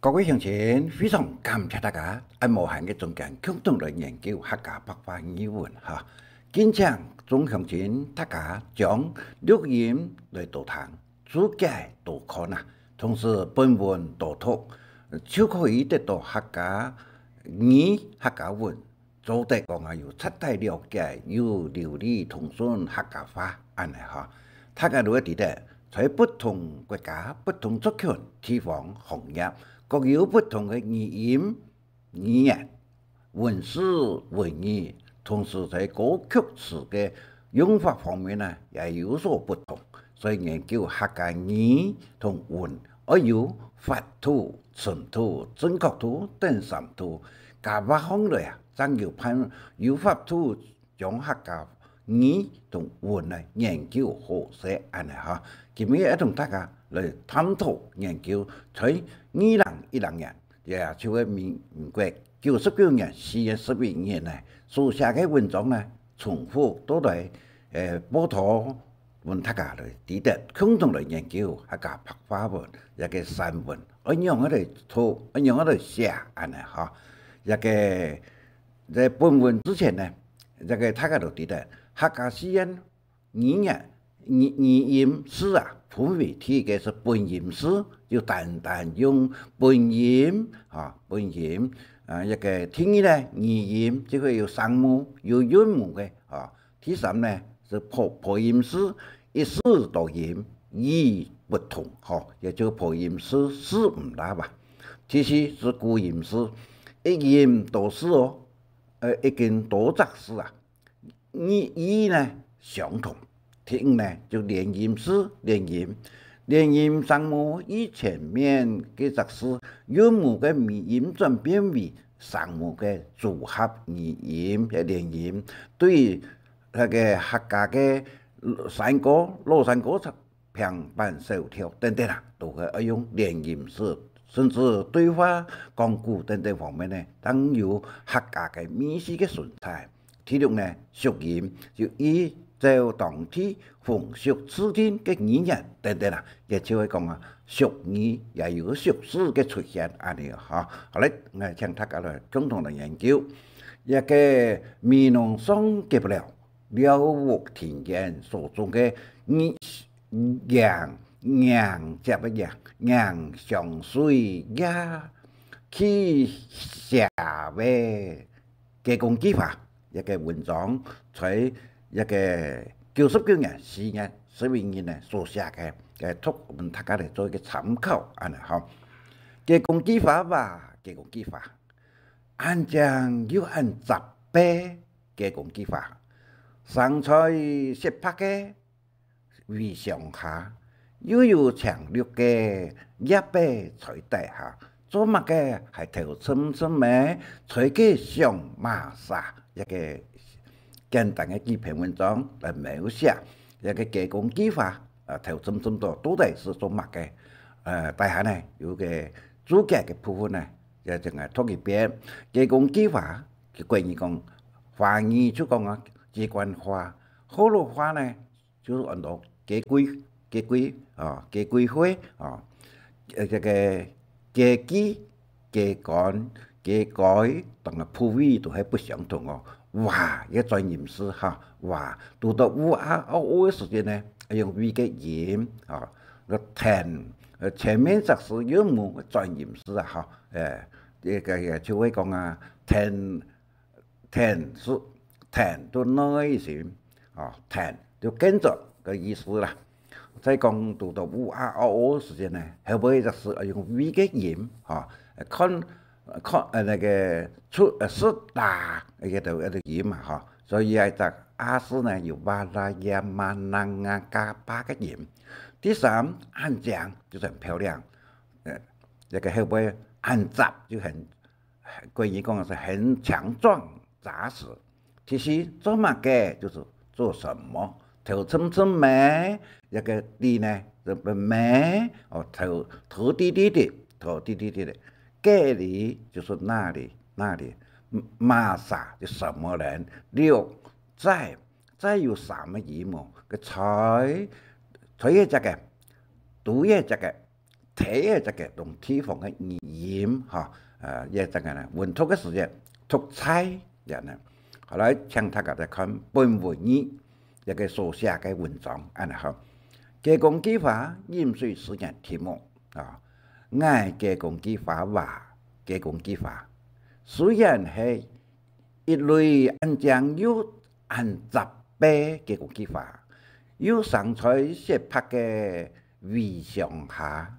各位乡亲，非常感谢大家按无限嘅中间共同来研究客家白话语文哈。今朝中乡亲大家将录音来导谈，注解导看啊，同时本文导读，就可以得到客家语、客家文，做得讲啊有彻底了解，有流利通顺客家话安尼哈。大家如果记得，在不同国家、不同族群、地方、行业。各有不同的语音、语言、文史、文语，同时在歌曲词嘅用法方面呢，也有所不同。所以研究客家语同文，要有法度、程度、正确度等三度。加八方类啊，真要判有法度将客家语同文呢研究好些安尼哈。今日一同大家来探讨研究在2010年，也就是民国99年4月11日呢所写嘅文章呢，重复都来报道问大家来值得共同来研究客家白话文一个散文，按样嚟做，按样嚟写安尼哈。一个在本文之前呢，这个大家都记得客家诗人语言语音诗啊。分为第一个是本音诗，就单单用本音一个第二呢语音，就会有声母有韵母嘅第三呢是破音诗，一诗多音，意不同也就破音诗诗唔大吧。第四是古音诗，一音多诗一根多则诗啊，意呢相同。第五呢，就连音诗，连音声母以前面嘅则是韵母嘅尾音转变为声母嘅组合语音嘅连音，对于那个客家嘅山歌、老山歌、平板手条等等啦，都係要用連音詩，甚至對話、講古等等方面呢，都有客家嘅美式嘅存在。第六呢，屬音就以照當地風俗指定嘅語言等等啦，亦就係講啊，俗語也有俗語嘅出現安尼嚇。好咧，我請大家來共同來研究一個闽南son結不了了無田間所種嘅洋接不洋上水呀去下嘅加工技法一個文章在一個99年4月11日呢所寫嘅圖文大家嚟做一個參考安尼嚇。加工技法吧，加工技法，按將要按10倍加工技法，生菜食拍嘅為上下，又有強烈嘅1倍在底下，做乜嘅係頭深嘅在嘅上馬沙一個簡單嘅幾篇文章來描寫一個加工技法，頭深到底是做乜嘅？大下呢有個注解嘅部分呢，就淨係讀一遍加工技法嘅關於講華語就講啊機關化，好多話呢就是按照加規這個加機、加乾、加改同埋鋪位都係不相同哦。哇！一專業詩嚇，哇！讀到嘅時間呢，用 V 嘅音個填前面則是韻母嘅專業詩啊嚇，呢個就會講啊填都內線填就跟着個意思啦。再講讀到時間呢，後尾則是用 V 嘅音看那個出大一個音嘛嚇，所以係就詩呢有巴拉亞馬能啊加8個音。第三按講就是很漂亮，這個後尾按雜就很關於講是很強壯紮實。第四做乜嘅就是做什麼，頭深咩一個地呢就咩頭低的。這裡就是那裡，馬撒就什麼人，六再有什麼義務，個財也這個，讀也這個，睇嘅这个同地方嘅语言哈，也这个呢，文读嘅时间读猜人呢，后来请大家来看本文语一个所写嘅文章，安尼哈。加工计划饮水时间题目啊，爱加工计划话加工计划，虽然系一类按章有按十倍加工计划，有上菜设拍嘅微上下。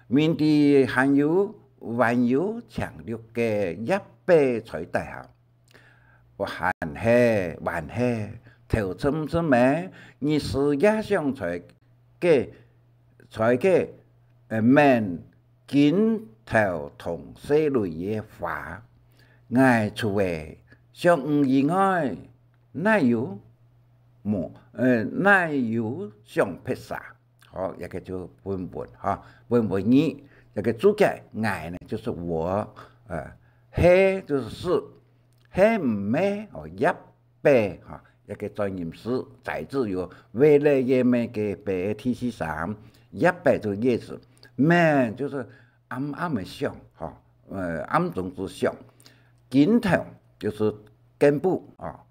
面對含有含有強烈嘅一倍取代下，還係頭針之名，而是也想在面鏡頭同細類嘅話，愛除為上午以外，哪有上披薩？好，一个就文文哈，文文语，这个主角爱呢就是我，黑就是是，黑唔咩哦一百哈，一个专业词，摘自于未来页面嘅白 T C 上，一百就叶子，咩就是暗暗的想哈，暗中之想，镜头就是根部啊，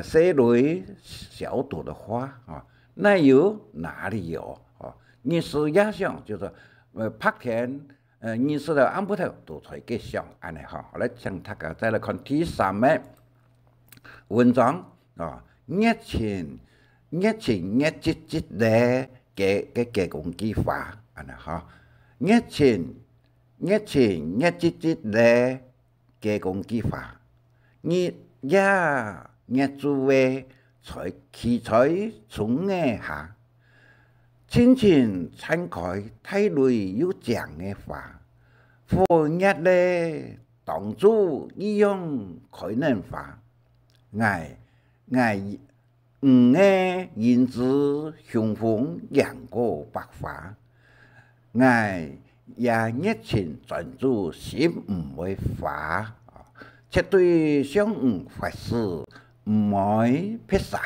细蕊小朵的花啊，那有哪里有？你是也想就是拍片，你是的安不头都在给想，安尼哈。后来请大家再来看第三枚文章啊，热情的加工计划，安尼哈。熱情的加工计划，你也熱做為在器材從嘅下。親情參開體類有獎嘅話，歡日咧當初一樣可能話，愛嘅言之雄風陽過百花，愛也熱情專注心唔會花，絕對相唔發事唔會撇殺。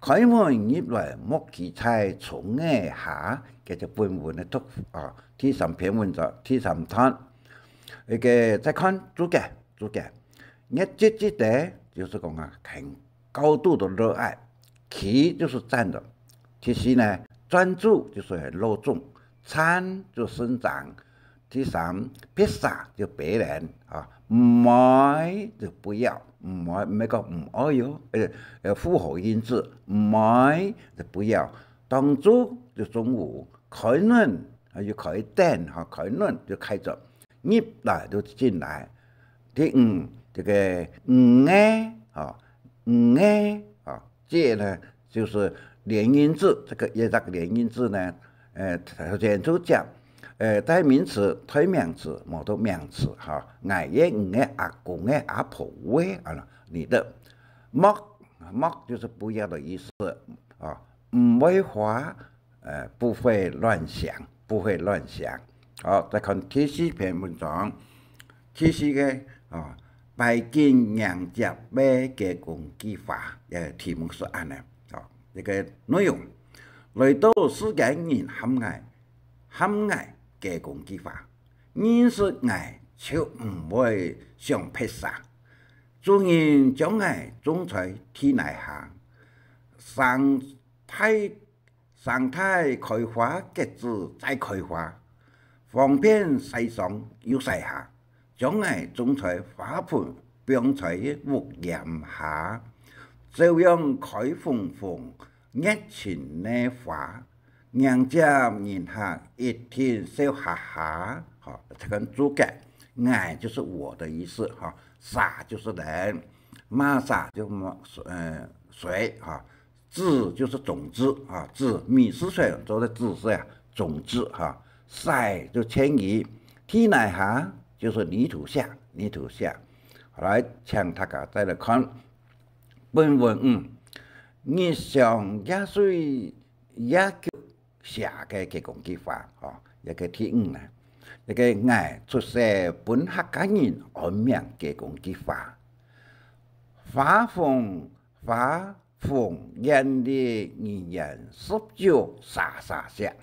開門入來莫奇才從嘅下，叫做本文嘅讀啊，第三篇文章第三段，那個再看主角，熱這的就是講啊，很高度的熱愛，其就是站着，其實呢專注就是落種，參就生長，第三撇殺就別人啊，唔愛就不要。唔愛咩講唔愛喲，複合音字，唔愛就不要。當初就中午開門，要開燈嚇，開門就開着，入來就進來。第五，這個愛啊，這呢就是連音字，這個連音字呢，頭先就講。代名詞、推名詞、冇到名詞哈，愛嘅阿公嘅阿婆嘅啊，你的莫就是不要的意思啊，唔會話不會亂想，好，再看第四篇文章，第四個啊，拜見娘家咩嘅工具法，題目是安尼，啊，呢個內容來到世界人含愛。加工計劃，認識愛就唔會想撇殺，做人將愛種在體內下，生態開花結籽再開花，方便曬上又曬下，將愛種在花盆並在屋檐下，這樣開放熱情的花。娘家人下一天笑哈哈，好，這個主角，愛就是我的意思哈，撒就是人，瑪撒就水哈，籽就是種子啊，籽米是水做的籽是呀，種子哈，曬就遷移，體內下就是泥土下，後來請大家再來看本文你想壓水壓寫嘅加工計劃，一個第五呢，一個愛出世本客家人安名加工計劃，花鳳眼的語言19啥寫，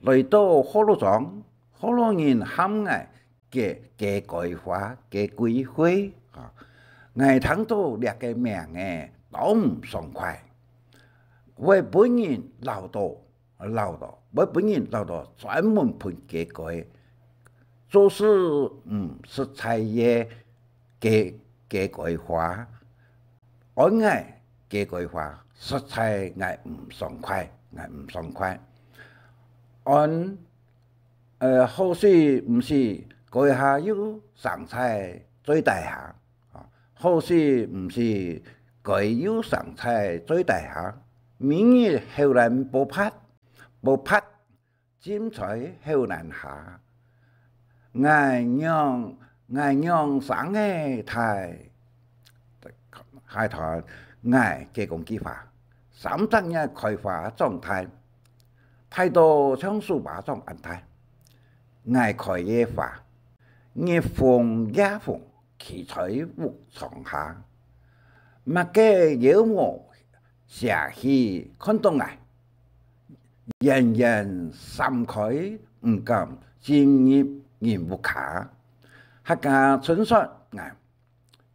來到火爐莊，火爐人喊我嘅改化嘅歸會啊！我聽到呢個名嘅都唔爽快，為本人勞動，為本人勞動專門判嘅改，做事實在嘅改化，按我嘅改化實在我唔爽快，按好似唔是改下要上菜最大下，好似唔是改要上菜最大下，明日後人無拍，尖菜後人下，我讓生嘅太台我嘅講機法，3等嘅開發狀態，太多像數把種安排，我開嘅法，熱風也風，奇彩無常下，乜嘅妖魔下去看到我，人人心開唔敢進入人無卡，客家傳說我，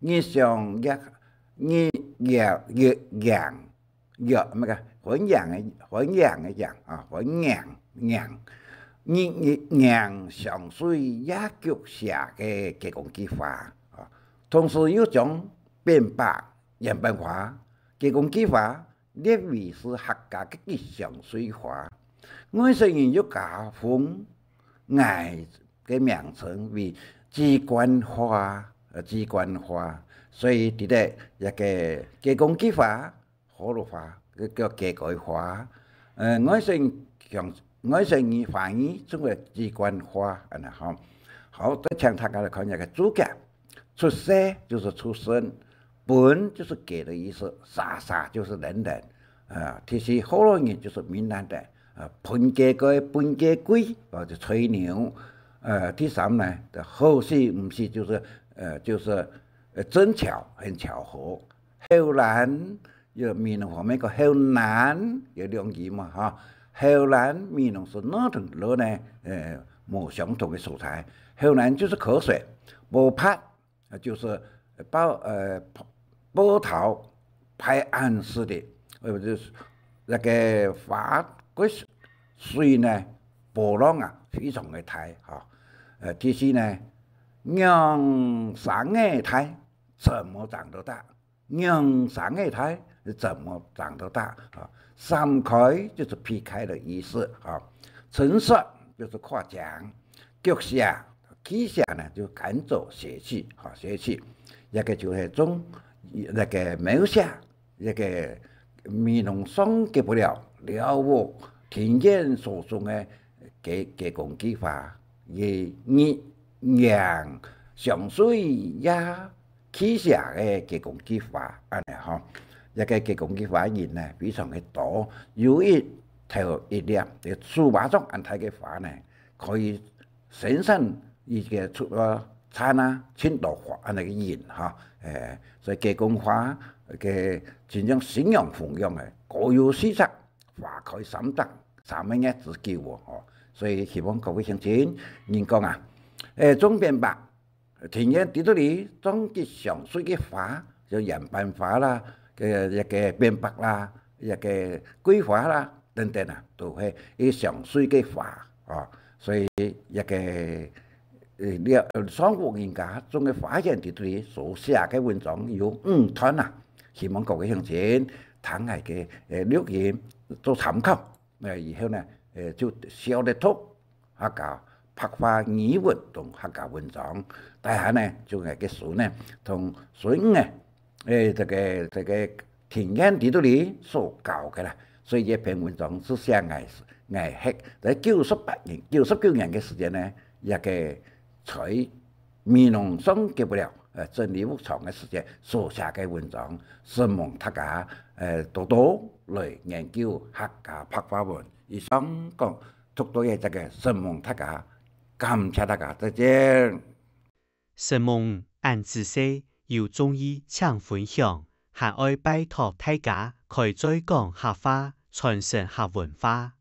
日上日陽乜嘅很陽嘅陽啊，很陽，日上水也腳下嘅講機法啊，同時又將變白人本化嘅講機法列為是客家嘅吉祥水化，我雖然要加封愛嘅名稱為機關化，所以啲咧一個嘅講機法、火爐化、叫嘅改化，我雖然反義稱為機關化，好，再請大家來看一個注解，出世就是出生，本就是給的意思，啥就是人，其實火爐人就是閩南人，本嘅歸，或者吹牛，第三呢，後世唔是就是正巧，很巧合，後南有閩南方面個後南有兩字嘛哈，後南閩南是哪條路呢？冇相同嘅素材，後南就是口水，無拍就是波頭拍岸式的，就是那個發個水呢波浪啊非常嘅大哈，其次呢讓生嘅大。怎麼長得大？讓生嘅胎怎麼長得大？三開就是劈開的意思啊。陳述就是誇獎，腳下、膝下呢就趕走邪氣，一個就係種那個描寫一個闽南son嘅不了我田間所種嘅講機法，也讓上水呀。旗下嘅講機法，一個嘅講機法人呢非常嘅多，有一條一粒嘅數碼種安泰嘅法呢，可以生產一個出產啊千多花安那個人所以嘅講法嘅真正信仰弘揚嘅各有四則，花開三德，三蚊一自叫喎，所以希望各位鄉親人講啊，中邊白。田野地圖裏種吉祥水嘅花，就人辦花啦，一個變白啦，一個桂花啦，等等啊，都係吉祥水嘅花所以一個雙國人家種嘅花園地圖裏所寫嘅文章有5段啊，希望各位鄉親睇下嘅留言做參考，以後呢就曉得讀客家白話語文同客家文章，大下呢就係嘅書呢同水這個田間地圖裏所教嘅啦，所以呢篇文章是寫藝學，在99年嘅時間呢，一個在闽南省嘅不了真理無常嘅時間所寫嘅文章，希望大家多多來研究客家白話文。以上講讀到嘅這個希望大家。感謝大家，再見。承蒙俺自細有中意搶分享，還愛拜託大家開再講客話，傳承客文化。